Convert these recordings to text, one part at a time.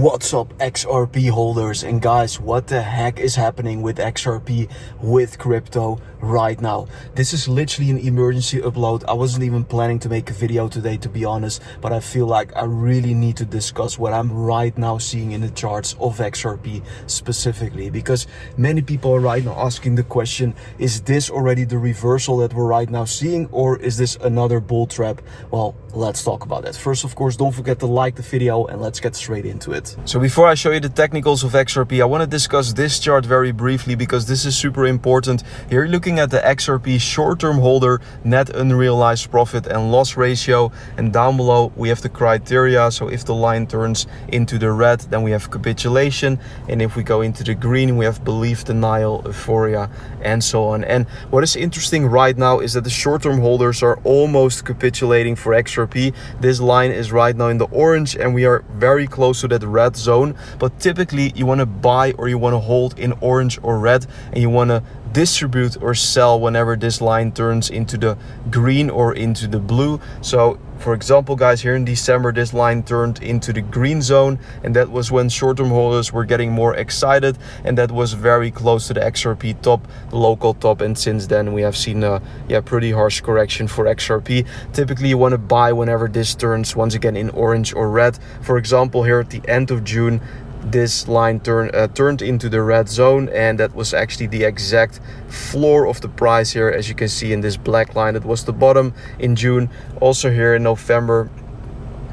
What's up XRP holders, and guys, what the heck is happening with XRP, with crypto right now? This is literally an emergency upload. I wasn't even planning to make a video today, to be honest, but I feel like I really need to discuss what I'm right now seeing in the charts of XRP specifically, because many people are right now asking the question, is this already the reversal that we're right now seeing, or is this another bull trap? Well, let's talk about that. First, of course, don't forget to like the video and let's get straight into it. So before I show you the technicals of XRP, I want to discuss this chart very briefly because this is super important. Here you're looking at the XRP short-term holder net unrealized profit and loss ratio, and down below we have the criteria. So if the line turns into the red, then we have capitulation, and if we go into the green, we have belief, denial, euphoria, and so on. And what is interesting right now is that the short-term holders are almost capitulating for XRP. This line is right now in the orange and we are very close to that red zone, but typically you want to buy or you want to hold in orange or red, and you want to distribute or sell whenever this line turns into the green or into the blue. So for example, guys, here in December this line turned into the green zone, and that was when short-term holders were getting more excited, and that was very close to the XRP top, the local top, and since then we have seen a pretty harsh correction for XRP. Typically you want to buy whenever this turns once again in orange or red. For example, here at the end of June, this line turned into the red zone, and that was actually the exact floor of the price here, as you can see in this black line. That was the bottom in June. Also here in November,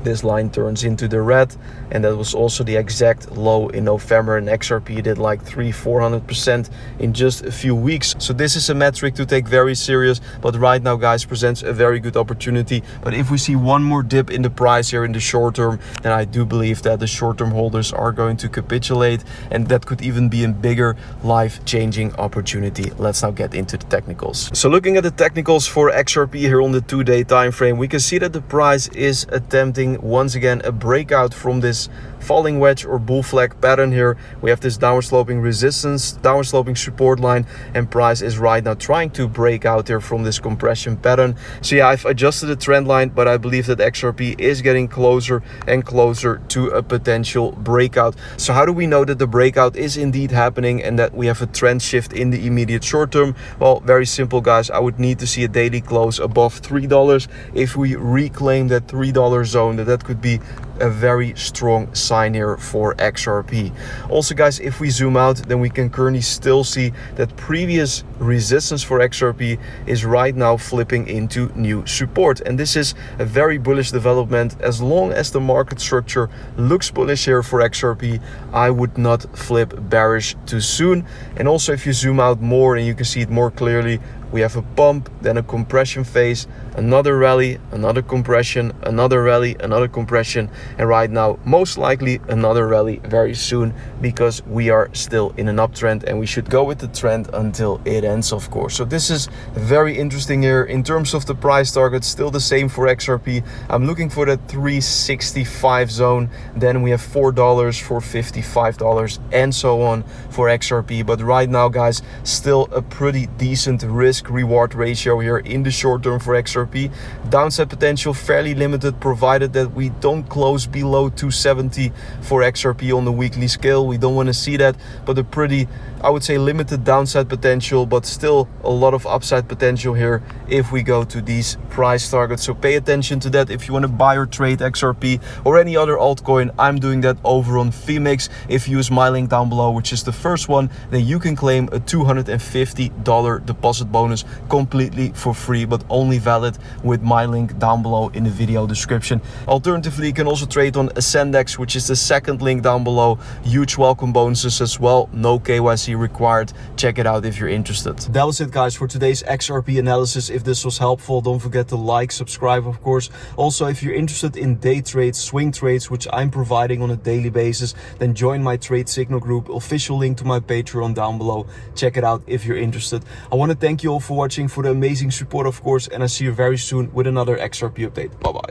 this line turns into the red, and that was also the exact low in November, and XRP did like 300-400% in just a few weeks. So this is a metric to take very serious, but right now, guys, presents a very good opportunity. But if we see one more dip in the price here in the short term, then I do believe that the short-term holders are going to capitulate, and that could even be a bigger life-changing opportunity. Let's now get into the technicals. So looking at the technicals for XRP here on the 2-day time frame, we can see that the price is attempting once again a breakout from this falling wedge or bull flag pattern. Here we have this downward sloping resistance, downward sloping support line, and price is right now trying to break out here from this compression pattern. So yeah, I've adjusted the trend line, but I believe that XRP is getting closer and closer to a potential breakout. So how do we know that the breakout is indeed happening and that we have a trend shift in the immediate short term? Well, very simple, guys. I would need to see a daily close above $3. If we reclaim that $3 zone, that could be a very strong sign here for XRP. Also, guys, if we zoom out, then we can currently still see that previous resistance for XRP is right now flipping into new support, and this is a very bullish development. As long as the market structure looks bullish here for XRP, I would not flip bearish too soon. And also, if you zoom out more and you can see it more clearly, we have a pump, then a compression phase, another rally, another compression, another rally, another compression, and right now most likely another rally very soon, because we are still in an uptrend and we should go with the trend until it ends, of course. So this is very interesting here. In terms of the price target, still the same for XRP. I'm looking for that 365 zone, then we have $4 for $55 and so on for XRP. But right now, guys, still a pretty decent risk reward ratio here in the short term for XRP. Downside potential fairly limited, provided that we don't close below 270 for XRP on the weekly scale. We don't want to see that, but a pretty, I would say, limited downside potential, but still a lot of upside potential here if we go to these price targets. So pay attention to that if you want to buy or trade XRP or any other altcoin. I'm doing that over on Phemex. If you use my link down below, which is the first one, then you can claim a $250 deposit bonus completely for free, but only valid with my link down below in the video description. Alternatively, you can also trade on AscendEX, which is the second link down below. Huge welcome bonuses as well, no KYC required. Check it out if you're interested. That was it, guys, for today's XRP analysis. If this was helpful, don't forget to like, subscribe, of course. Also, if you're interested in day trades, swing trades, which I'm providing on a daily basis, then join my trade signal group. Official link to my Patreon down below. Check it out if you're interested. I want to thank you all for watching, for the amazing support, of course, and I'll see you very soon with another XRP update. Bye bye.